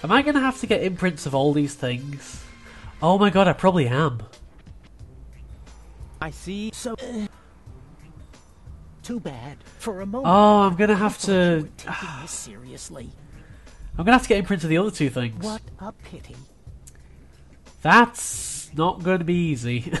Am I going to have to get imprints of all these things? Oh my god, I probably am. I see. So... Too bad. For a moment. Oh, I'm going to have you were to... taking this seriously. I'm going to have to get imprints of the other two things. What a pity. That's not going to be easy.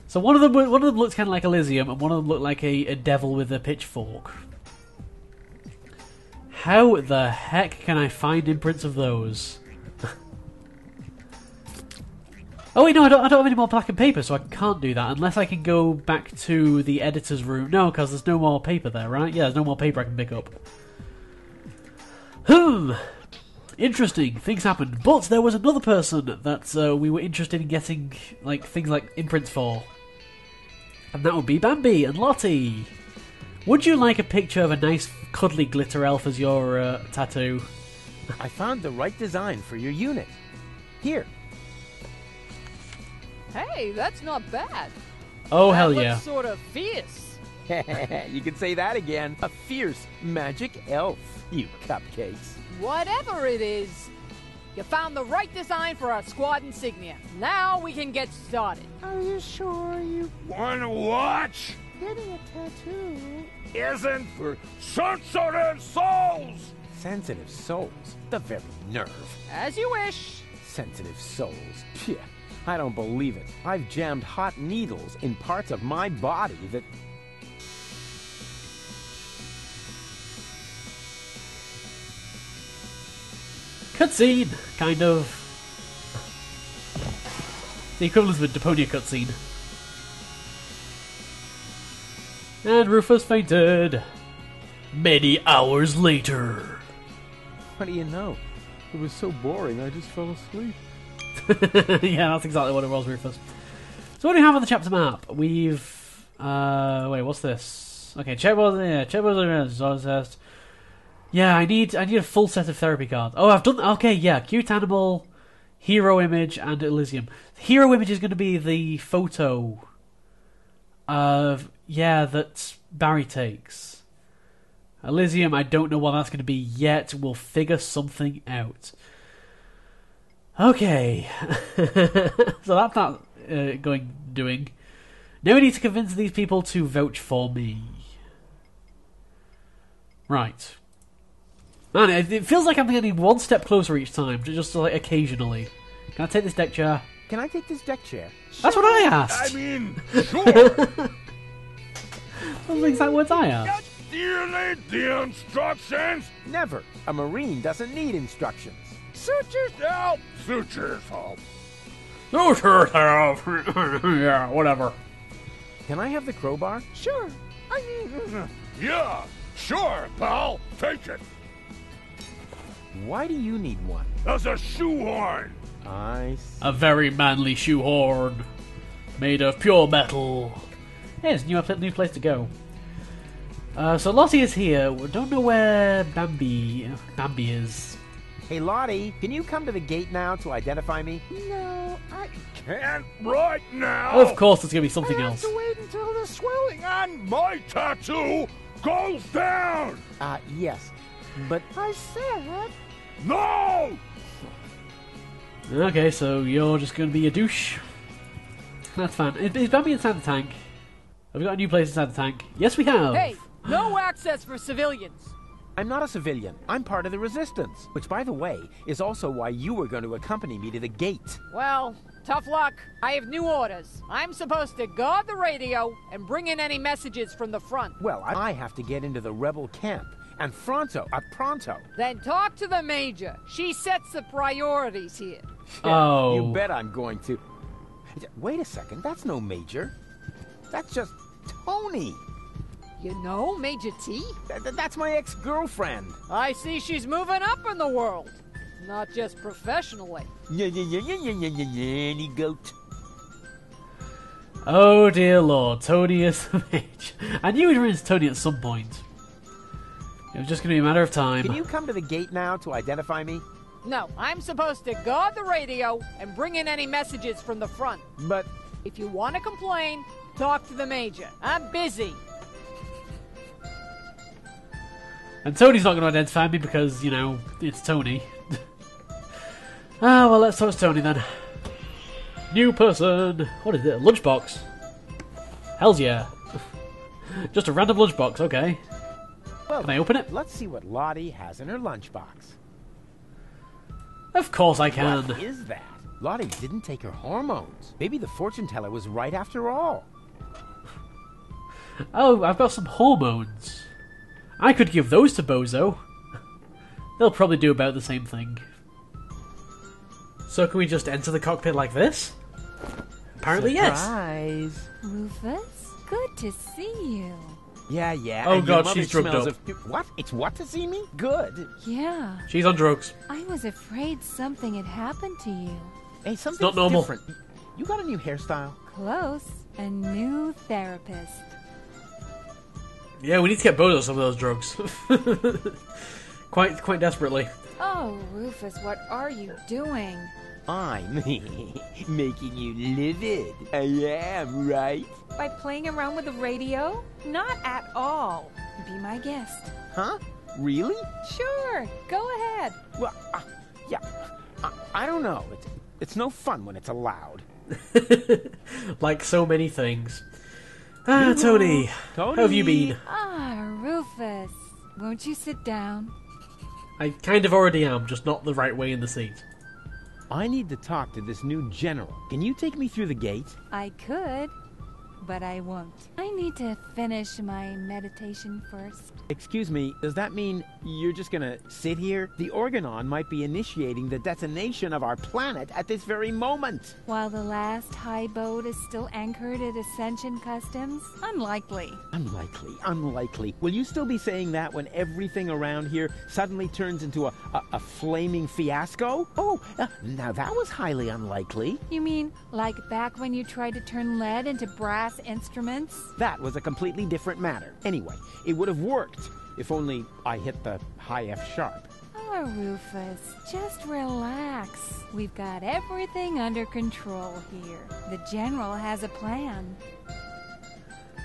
So one of them looks kind of like Elysium, and one of them looked like a devil with a pitchfork. How the heck can I find imprints of those? Oh wait, no, I don't have any more black and paper, so I can't do that unless I can go back to the editor's room. No, because there's no more paper there, right? Yeah, there's no more paper I can pick up. Interesting, things happened. But there was another person that we were interested in getting things like imprints for. And that would be Bambi and Lottie. Would you like a picture of a nice cuddly glitter elf as your tattoo? I found the right design for your unit. Here. Hey, that's not bad. Oh, That hell looks yeah. sort of fierce. You can say that again. A fierce magic elf, you cupcakes. Whatever it is, you found the right design for our squad insignia. Now we can get started. Are you sure you Wanna watch? getting a tattoo? Isn't for sensitive souls! Sensitive souls? The very nerve. As you wish. Sensitive souls. Phew. I don't believe it. I've jammed hot needles in parts of my body that... Cutscene, kind of. The equivalent of a Deponia cutscene. And Rufus fainted. Many hours later. What do you know? It was so boring, I just fell asleep. Yeah, that's exactly what it was, Rufus. So what do we have on the chapter map? We've... wait, what's this? Okay, check test. Yeah, I need a full set of therapy cards. Oh, I've done... Okay, yeah, cute animal, hero image, and Elysium. Hero image is going to be the photo of... Yeah, that Barry takes. Elysium, I don't know what that's going to be yet. We'll figure something out. Okay. So that's not doing. Now we need to convince these people to vote for me. Right. Man, it feels like I'm getting one step closer each time, just like occasionally. Can I take this deck chair? Can I take this deck chair? That's what I asked! I mean, sure! Those are the exact words I asked. Do you need the instructions? Never. A Marine doesn't need instructions. Suit yourself! Suit yourself! Suit yourself! Yeah, whatever. Can I have the crowbar? Sure. I mean... Yeah, sure, pal. Take it. Why do you need one? As a shoehorn. I see. A very manly shoehorn. Made of pure metal. Hey, it's a new place to go. So Lottie is here. We don't know where Bambi is. Hey, Lottie, can you come to the gate now to identify me? No, I Can't right now. Of course, there's going to be something have else. to wait until the swelling And my tattoo goes down. Yes. But I said... No. Okay, so you're just going to be a douche. That's fine. Is Bambi inside the tank? Have we got a new place inside the tank? Yes, we have. Hey, no access for civilians. I'm not a civilian. I'm part of the Resistance. Which, by the way, is also why you were going to accompany me to the gate. Well, tough luck. I have new orders. I'm supposed to guard the radio and bring in any messages from the front. Well, I have to get into the rebel camp. And pronto. Then talk to the Major. She sets the priorities here. Oh. You bet I'm going to. Wait a second. That's no Major. That's just Tony. You know Major T? That's my ex-girlfriend. I see she's moving up in the world. Not just professionally. Any goat. Oh dear lord, Tony is the mage. I knew we'd run into Tony at some point. It was just going to be a matter of time. Can you come to the gate now to identify me? No, I'm supposed to guard the radio and bring in any messages from the front. But... If you want to complain, talk to the Major. I'm busy. And Tony's not going to identify me because, you know, it's Tony. Well, let's talk to Tony then. New person. What is it? A lunchbox? Hells yeah. Just a random lunchbox, okay. Well, Can I open it? let's see what Lottie has in her lunchbox. Of course I can. What is that? Lottie didn't take her hormones. Maybe the fortune teller was right after all. Oh, I've got some hormones. I could give those to Bozo. They'll probably do about the same thing. So can we just enter the cockpit like this? Apparently yes. Surprise. Rufus, good to see you. Yeah, yeah. Oh, and your God, mother she's drugged smells up. What? It's what to see me? Good. Yeah, She's on drugs. I was afraid something had happened to you. Hey, something's not normal. different. You got a new hairstyle? Close. A new therapist. Yeah, we need to get Bozo some of those drugs. quite desperately. Oh, Rufus, what are you doing? I'm making you livid. I am, right? By playing around with the radio? Not at all. Be my guest. Huh? Really? Sure, go ahead. Well, yeah. I don't know. It's no fun when it's allowed. Like so many things. Tony. How have you been? Ah, Rufus. Won't you sit down? I kind of already am, just not the right way in the seat. I need to talk to this new general. Can you take me through the gate? I could, but I won't. I need to finish my meditation first. Excuse me, does that mean you're just gonna sit here? The Organon might be initiating the detonation of our planet at this very moment. While the last high boat is still anchored at Ascension Customs? Unlikely. Unlikely. Will you still be saying that when everything around here suddenly turns into a flaming fiasco? Oh, now that was highly unlikely. You mean like back when you tried to turn lead into brass instruments? That was a completely different matter. Anyway, it would have worked if only I hit the high F sharp. Oh, Rufus, just relax. We've got everything under control here. The General has a plan.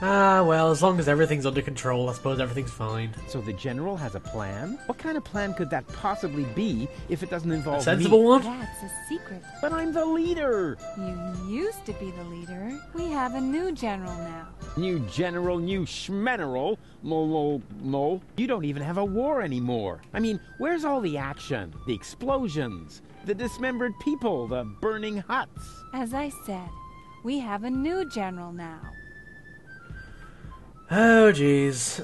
Well, as long as everything's under control, I suppose everything's fine. So the general has a plan? What kind of plan could that possibly be if it doesn't involve A sensible me? one? That's a secret. But I'm the leader! You used to be the leader. We have a new General now. New general, new schmeneral. No. You don't even have a war anymore. I mean, where's all the action? The explosions? The dismembered people? The burning huts? As I said, we have a new General now. Oh, jeez.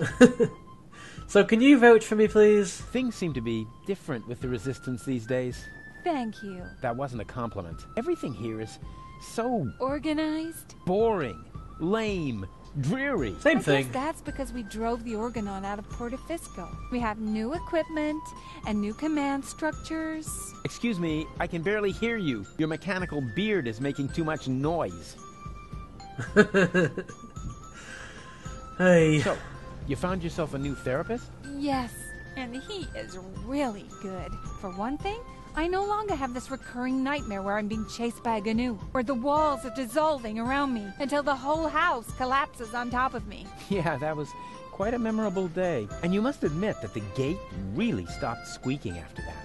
So can you vouch for me, please? Things seem to be different with the resistance these days. Thank you. That wasn't a compliment. Everything here is so Organized? boring, lame, dreary. Same I thing. guess that's because we drove the Organon out of Portofisco. We have new equipment and new command structures. Excuse me, I can barely hear you. Your mechanical beard is making too much noise. Hey. So, you found yourself a new therapist? Yes, and he is really good. For one thing, I no longer have this recurring nightmare where I'm being chased by a GNU, where the walls are dissolving around me until the whole house collapses on top of me. Yeah, that was quite a memorable day. And you must admit that the gate really stopped squeaking after that.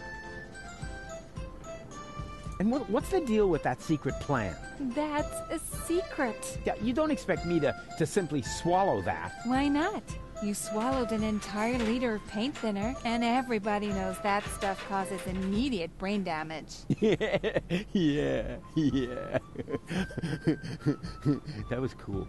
And what's the deal with that secret plan? That's a secret. Yeah, you don't expect me to simply swallow that. Why not? You swallowed an entire liter of paint thinner, and everybody knows that stuff causes immediate brain damage. Yeah. That was cool.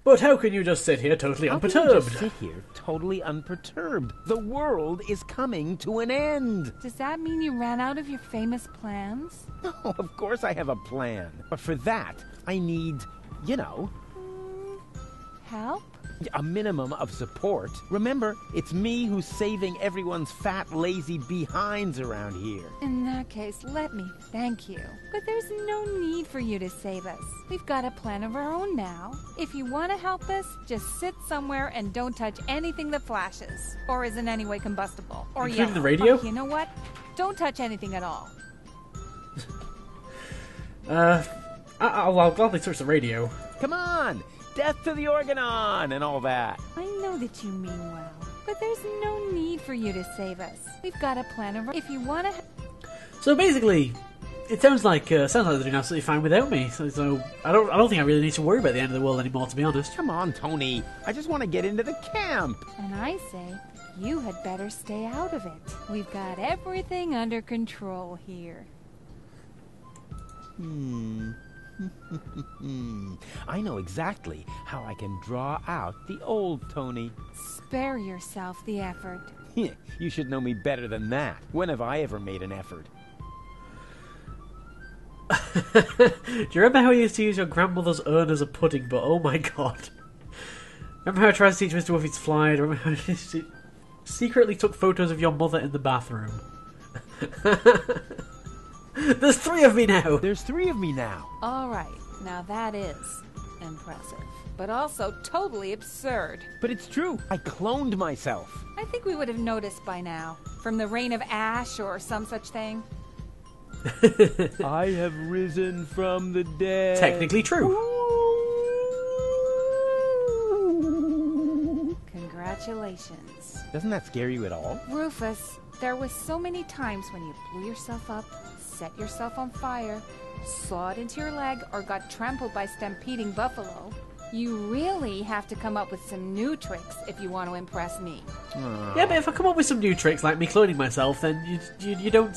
But how can you just sit here totally How can you unperturbed? just sit here totally unperturbed? The world is coming to an end. Does that mean you ran out of your famous plans? No, of course I have a plan. But for that, I need, Help? a minimum of support. Remember, it's me who's saving everyone's fat, lazy behinds around here. In that case, let me thank you. But there's no need for you to save us. We've got a plan of our own now. If you want to help us, just sit somewhere and don't touch anything that flashes, or is in any way combustible, or Including yellow. the radio? Oh, you know what? Don't touch anything at all. I'll gladly touch the radio. Come on! Death to the Organon and all that. I know that you mean well. But there's no need for you to save us. We've got a plan of if you want to. So basically, it sounds like they're doing absolutely fine without me. So I don't think I really need to worry about the end of the world anymore, to be honest. Come on, Tony. I just want to get into the camp. And I say, you had better stay out of it. We've got everything under control here. I know exactly how I can draw out the old Tony. Spare yourself the effort. You should know me better than that. When have I ever made an effort? Do you remember how you used to use your grandmother's urn as a pudding? But oh my god. Remember how I tried to teach Mr. Wuffy to fly? Remember how you secretly took photos of your mother in the bathroom? There's 3 of me now! There's 3 of me now. All right, now that is impressive, but also totally absurd. But it's true. I cloned myself. I think we would have noticed by now, from the rain of ash or some such thing. I have risen from the dead. Technically true. Congratulations. Doesn't that scare you at all? Rufus, there was so many times when you blew yourself up, set yourself on fire, sawed into your leg, or got trampled by stampeding buffalo. You really have to come up with some new tricks if you want to impress me. Yeah, but if I come up with some new tricks like me cloning myself, then you don't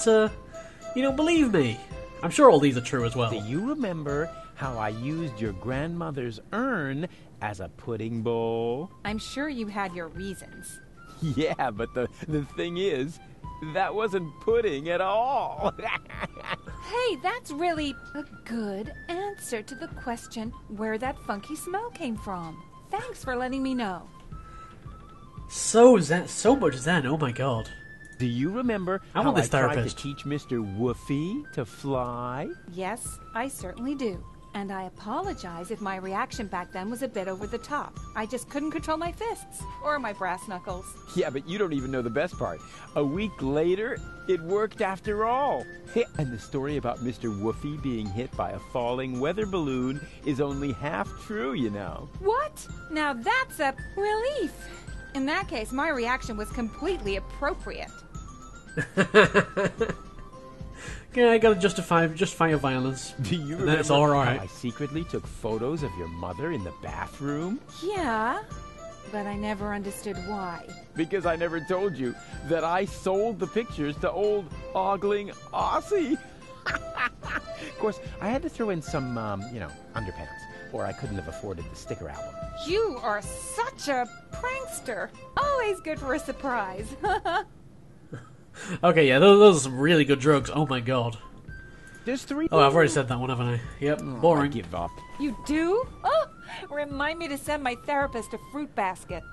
believe me. I'm sure all these are true as well. Do you remember how I used your grandmother's urn as a pudding bowl? I'm sure you had your reasons. Yeah, but the thing is, that wasn't pudding at all. Hey, that's really a good answer to the question where that funky smell came from. Thanks for letting me know. So much Zen, oh my god. Do you remember I how want this I tried to therapist. teach Mr. Woofy to fly? Yes, I certainly do. And I apologize if my reaction back then was a bit over the top. I just couldn't control my fists or my brass knuckles. Yeah, but you don't even know the best part. A week later, it worked after all. And the story about Mr. Woofy being hit by a falling weather balloon is only half true, you know. What? Now that's a relief. In that case, my reaction was completely appropriate. Yeah, I gotta justify your violence. Do you And remember it's all right. how I secretly took photos of your mother in the bathroom? Yeah, but I never understood why. Because I never told you that I sold the pictures to old ogling Aussie. Of course, I had to throw in some, underpants, or I couldn't have afforded the sticker album. You are such a prankster. Always good for a surprise. Okay, yeah, those are some really good drugs. Oh my god. There's 3. Oh, I've already said that one, haven't I? Yep, I boring. give up. You do? Oh, remind me to send my therapist a fruit basket.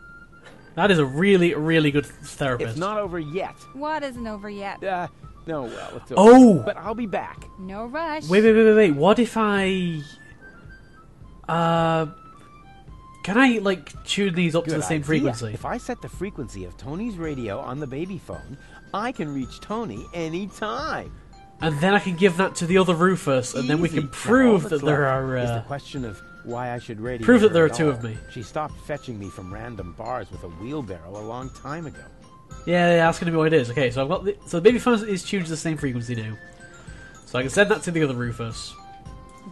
That is a really, really good therapist. It's not over yet. What isn't over yet? No, well, it's over. Oh! But I'll be back. No rush. Wait. What if I... Can I, tune these up to Good the same idea. frequency? If I set the frequency of Tony's radio on the baby phone, I can reach Tony anytime. And then I can give that to the other Rufus, and then we Easy. can Now, prove all that that's there left is the are... question of why I should radio prove that her there are at 2 all. of me. She stopped fetching me from random bars with a wheelbarrow a long time ago. Yeah, that's going to be what it is. Okay, so I've got so the baby phone is tuned to the same frequency now. So I can send that to the other Rufus.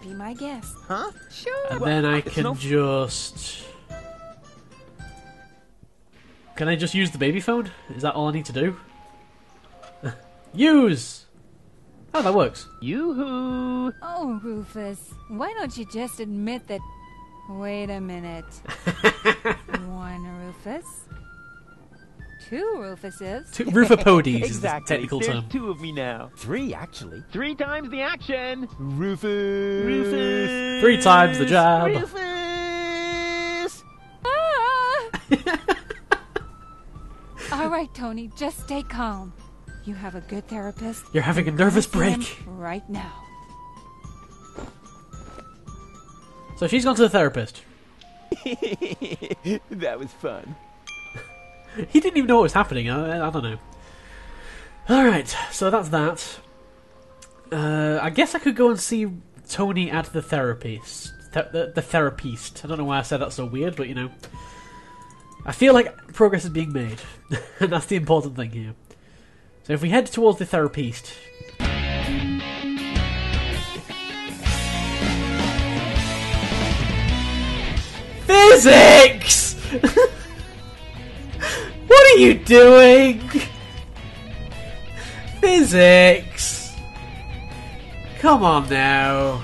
Be my guest. Huh? Sure. And then I it's can no- just... Can I just use the baby phone? Is that all I need to do? Use! Oh, that works. Yoo-hoo! Oh, Rufus, why don't you just admit that... Wait a minute. 1 Rufus. 2 Rufuses. Rufapodies is the Exactly. technical There's term. 2 of me now. 3, actually. 3 times the action. Rufus. 3 times the job. Rufus. Ah! All right, Tony, just stay calm. You have a good therapist. You're having a nervous See him break. right now. So she's gone to the therapist. That was fun. He didn't even know what was happening. I don't know. Alright, so that's that. I guess I could go and see Tony at the therapist. The therapist. I don't know why I said that so weird, but you know. I feel like progress is being made, and that's the important thing here. So if we head towards the therapist... Physics! What are you doing? Physics! Come on now.